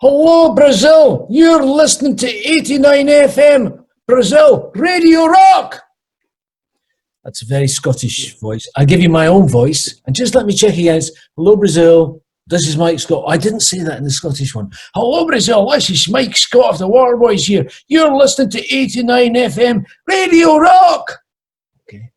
Hello, Brazil. You're listening to 89 FM, Brazil, Radio Rock. That's a very Scottish voice. I'll give you my own voice, and just let me check again. Hello, Brazil. This is Mike Scott. I didn't say that in the Scottish one. Hello, Brazil. This is Mike Scott of the Waterboys here. You're listening to 89 FM, Radio Rock. Okay.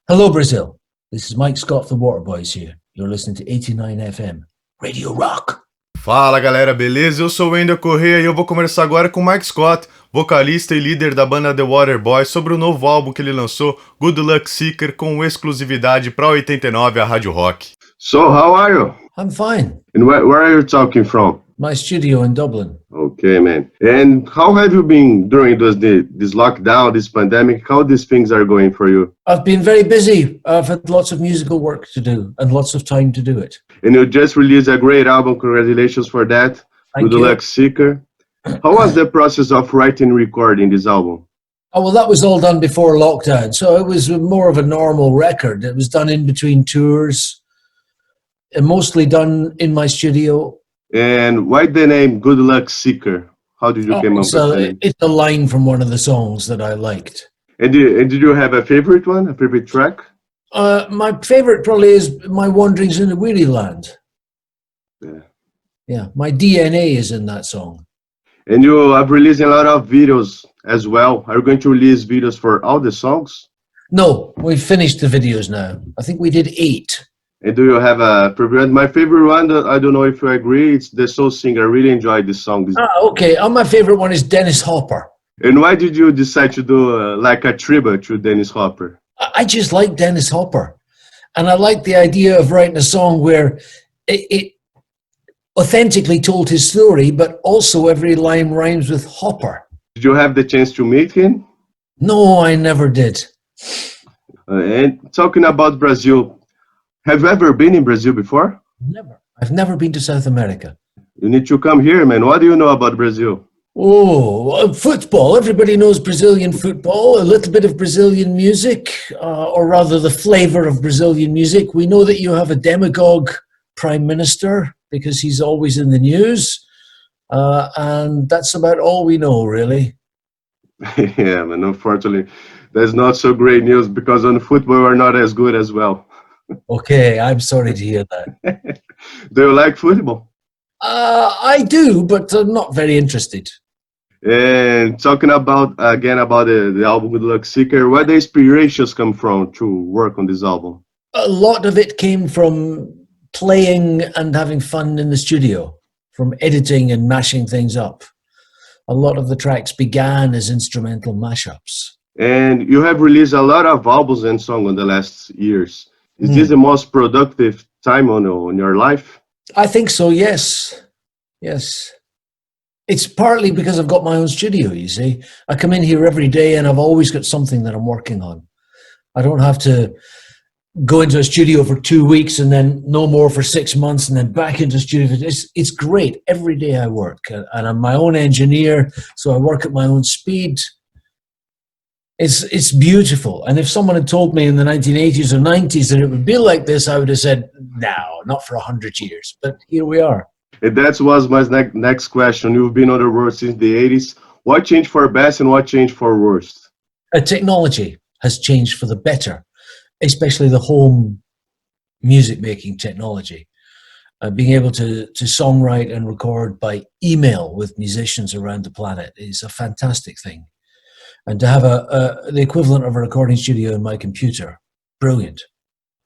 Hello, Brazil. This is Mike Scott of the Waterboys here. You're listening to 89 FM, Radio Rock. Fala galera, beleza? Eu sou o Wendell Correia e eu vou conversar agora com o Mike Scott, vocalista e líder da banda The Waterboys, sobre o novo álbum que ele lançou, Good Luck Seeker, com exclusividade para 89 a Rádio Rock. So, how are you? I'm fine. And where are you talking from? My studio in Dublin. Okay, man. And how have you been during this lockdown, this pandemic? How these things are going for you? I've been very busy. I've had lots of musical work to do and lots of time to do it. And you just released a great album. Congratulations for that. Thank Good you. Luck Seeker. How was the process of writing and recording this album? Oh, well, that was all done before lockdown. So it was more of a normal record. It was done in between tours, and mostly done in my studio. And why the name Good Luck Seeker? How did you come up with the name? It's a line from one of the songs that I liked. And did you have a favorite one, a favorite track? My favorite probably is My Wanderings in the Weary Land. Yeah, my DNA is in that song. And you have released a lot of videos as well. Are you going to release videos for all the songs? No, we've finished the videos now. I think we did 8. And do you have a favorite? My favorite one, I don't know if you agree, it's The Soul Singer. I really enjoyed this song. Okay. My favorite one is Dennis Hopper. And why did you decide to do like a tribute to Dennis Hopper? I just like Dennis Hopper. And I like the idea of writing a song where it authentically told his story, but also every line rhymes with Hopper. Did you have the chance to meet him? No, I never did. And talking about Brazil, have you ever been in Brazil before? Never. I've never been to South America. You need to come here, man. What do you know about Brazil? Oh, football. Everybody knows Brazilian football, a little bit of Brazilian music, or rather the flavor of Brazilian music. We know that you have a demagogue prime minister because he's always in the news. And that's about all we know, really. Yeah, man, unfortunately, that's not so great news because on football we're not as good as well. Okay, I'm sorry to hear that. Do you like football? I do, but I'm not very interested. And talking about the album Good Luck Seeker, where the inspirations come from to work on this album? A lot of it came from playing and having fun in the studio, from editing and mashing things up. A lot of the tracks began as instrumental mashups. And you have released a lot of albums and songs in the last years. Is this the most productive time on your life? I think so, yes. Yes. It's partly because I've got my own studio, you see. I come in here every day and I've always got something that I'm working on. I don't have to go into a studio for 2 weeks and then no more for 6 months and then back into a studio. It's great. Every day I work. And I'm my own engineer, so I work at my own speed. It's beautiful. And if someone had told me in the 1980s or 90s that it would be like this, I would have said, no, not for 100 years. But here we are. And that was my next question. You've been on the road since the 80s. What changed for best and what changed for worst? Technology has changed for the better, especially the home music-making technology. Being able to songwrite and record by email with musicians around the planet is a fantastic thing. And to have the equivalent of a recording studio in my computer, brilliant.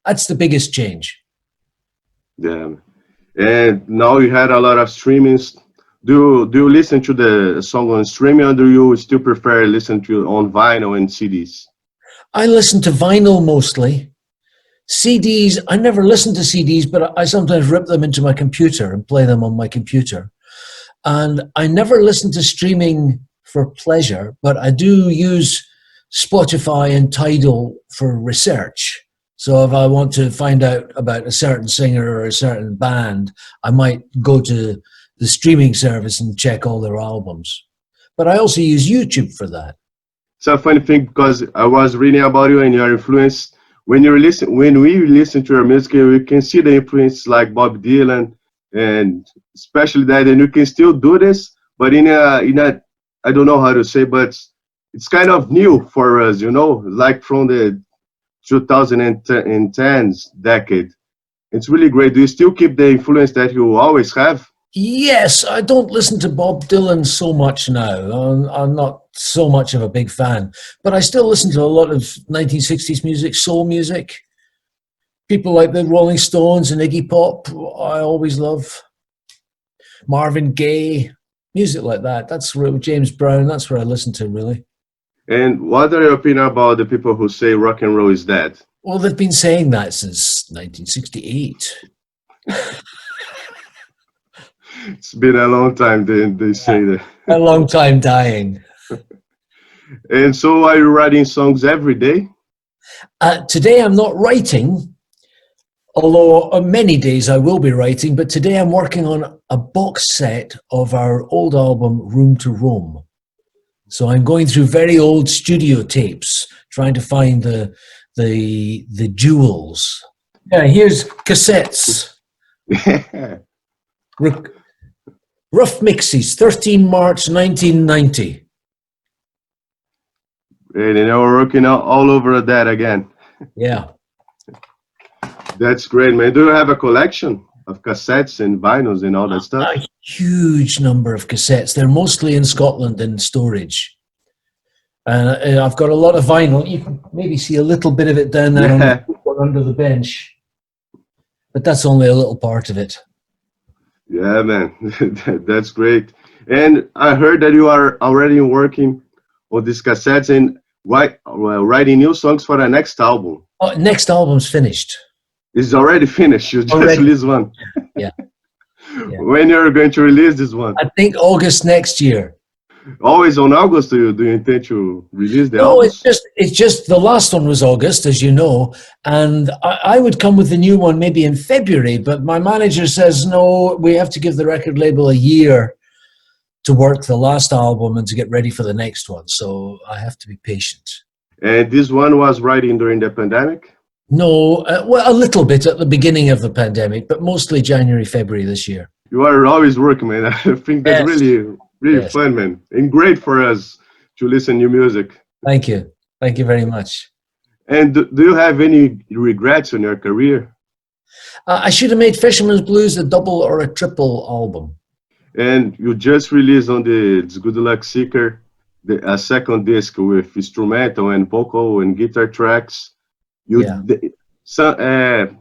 That's the biggest change. Yeah. And now you had a lot of streamings. Do you listen to the song on streaming, or do you still prefer listen to on vinyl and CDs? I listen to vinyl mostly. CDs, I never listen to CDs, but I sometimes rip them into my computer and play them on my computer. And I never listen to streaming for pleasure, but I do use Spotify and Tidal for research. So if I want to find out about a certain singer or a certain band, I might go to the streaming service and check all their albums. But I also use YouTube for that. It's a funny thing because I was reading about you and your influence. When we listen to your music, we can see the influence like Bob Dylan and especially that, and you can still do this, but in a I don't know how to say, but it's kind of new for us, you know, like from the 2010s decade. It's really great. Do you still keep the influence that you always have? Yes, I don't listen to Bob Dylan so much now. I'm not so much of a big fan, but I still listen to a lot of 1960s music, soul music. People like the Rolling Stones and Iggy Pop, I always love. Marvin Gaye, music like that. That's where James Brown, that's where I listen to, really. And what are your opinion about the people who say rock and roll is dead? Well, they've been saying that since 1968. It's been a long time they say that. A long time dying. And so are you writing songs every day? Today I'm not writing, although on many days I will be writing, but today I'm working on a box set of our old album, Room to Roam. So I'm going through very old studio tapes, trying to find the jewels. Yeah, here's cassettes. Rough mixes, 13 March 1990. And then we're working all over that again. Yeah. That's great, man. Do you have a collection of cassettes and vinyls and all that stuff? A huge number of cassettes. They're mostly in Scotland in storage. And I've got a lot of vinyl. You can maybe see a little bit of it down there on the floor under the bench. But that's only a little part of it. Yeah, man. That's great. And I heard that you are already working on these cassettes and writing new songs for the next album. Oh, next album's finished. It's already finished. You just released one. Yeah. When you're going to release this one? I think August next year. Always on August, do you intend to release the album? No, it's just the last one was August, as you know, and I would come with the new one maybe in February, but my manager says, no, we have to give the record label a year to work the last album and to get ready for the next one, so I have to be patient. And this one was writing during the pandemic? No, well, a little bit at the beginning of the pandemic, but mostly January, February this year. You are always working, man. I think that's really fun, man, and great for us to listen to new music. Thank you. Thank you very much. And do you have any regrets in your career? I should have made Fisherman's Blues a double or a triple album. And you just released on the Good Luck Seeker a second disc with instrumental and vocal and guitar tracks. We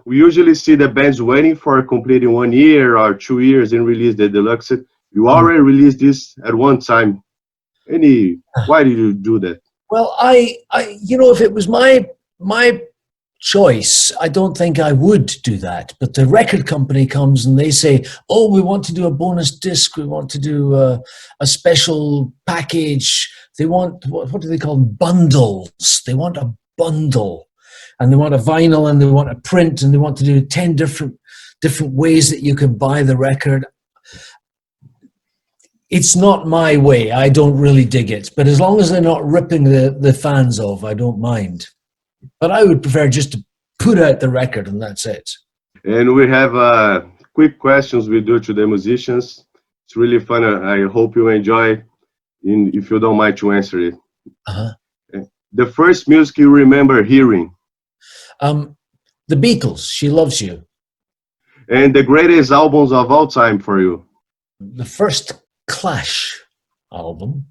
usually see the bands waiting for completing 1 year or 2 years and release the deluxe. You already released this at one time. Why did you do that? Well, I if it was my choice, I don't think I would do that. But the record company comes and they say, oh, we want to do a bonus disc. We want to do a special package. They want, what do they call them? Bundles. They want a bundle. And they want a vinyl and they want a print and they want to do 10 different ways that you can buy the record. It's not my way. I don't really dig it. But as long as they're not ripping the fans off, I don't mind. But I would prefer just to put out the record and that's it. And we have quick questions we do to the musicians. It's really fun. I hope you enjoy, if you don't mind to answer it. Uh-huh. The first music you remember hearing? The Beatles, She Loves You. And the greatest albums of all time for you? The first Clash album.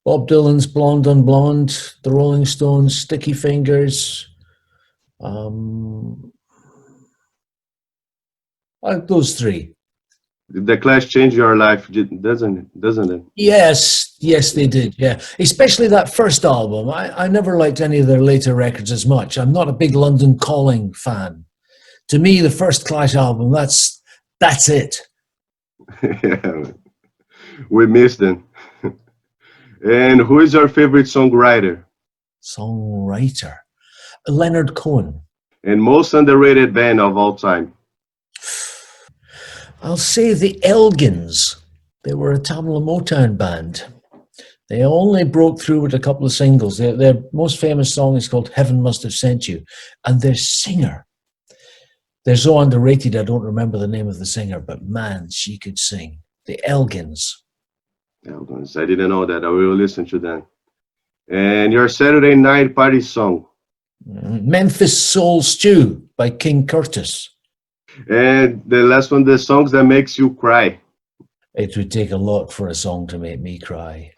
Bob Dylan's Blonde on Blonde, The Rolling Stones, Sticky Fingers. Those three. Did the Clash change your life, doesn't it? Yes, they did, yeah. Especially that first album. I never liked any of their later records as much. I'm not a big London Calling fan. To me, the first Clash album, that's it. Yeah, we missed them. And who is your favorite songwriter? Songwriter? Leonard Cohen. And most underrated band of all time? I'll say the Elgins. They were a Tamla Motown band. They only broke through with a couple of singles. Their most famous song is called Heaven Must Have Sent You. And their singer, They're so underrated, I don't remember the name of the singer, but man, she could sing. The Elgins. Elgins, I didn't know that. I will listen to them. And your Saturday night party song? Memphis Soul Stew by King Curtis. And the last one, the songs that makes you cry? It would take a lot for a song to make me cry.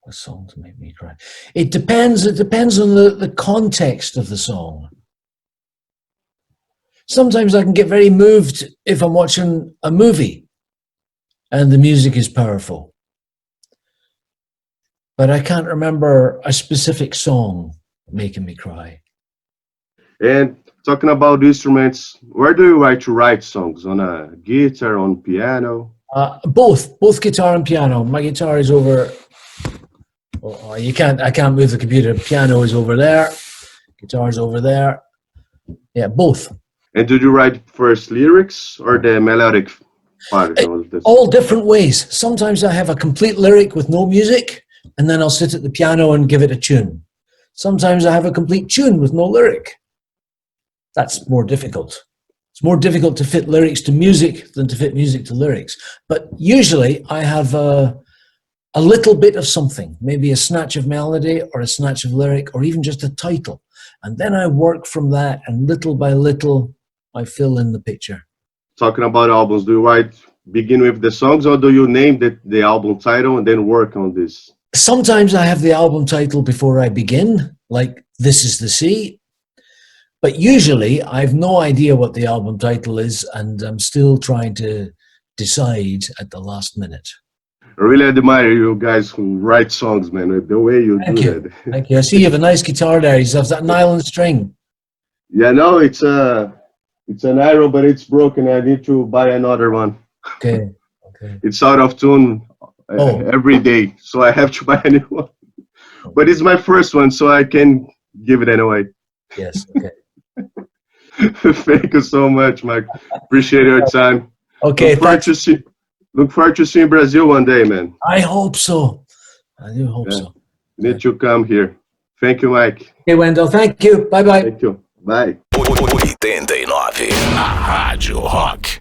A song to make me cry. It depends on the context of the song. Sometimes I can get very moved if I'm watching a movie and the music is powerful. But I can't remember a specific song making me cry. And talking about instruments, where do you like to write songs? On a guitar, on piano? Both guitar and piano. My guitar is over. Oh, I can't move the computer. Piano is over there. Guitar's over there. Yeah, both. And did you write first lyrics or the melodic part of this? All different ways. Sometimes I have a complete lyric with no music, and then I'll sit at the piano and give it a tune. Sometimes I have a complete tune with no lyric. That's more difficult. It's more difficult to fit lyrics to music than to fit music to lyrics. But usually I have a little bit of something, maybe a snatch of melody or a snatch of lyric or even just a title. And then I work from that, and little by little, I fill in the picture. Talking about albums, do you begin with the songs, or do you name the album title and then work on this? Sometimes I have the album title before I begin, like This Is the Sea. But usually I have no idea what the album title is, and I'm still trying to decide at the last minute. I really admire you guys who write songs, man, the way you do that. Thank you. I see you have a nice guitar there. You have that nylon string. Yeah, no, it's an arrow, but it's broken. I need to buy another one. Okay. It's out of tune every day, so I have to buy a new one. But it's my first one, so I can give it anyway. Yes, okay. Thank you so much, Mike. Appreciate your time. Okay, look forward to seeing Brazil one day, man. I hope so. I do hope so. Need to come here. Thank you, Mike. Okay, Wendell. Thank you. Bye-bye. Thank you. Bye. 89, a Rádio Rock.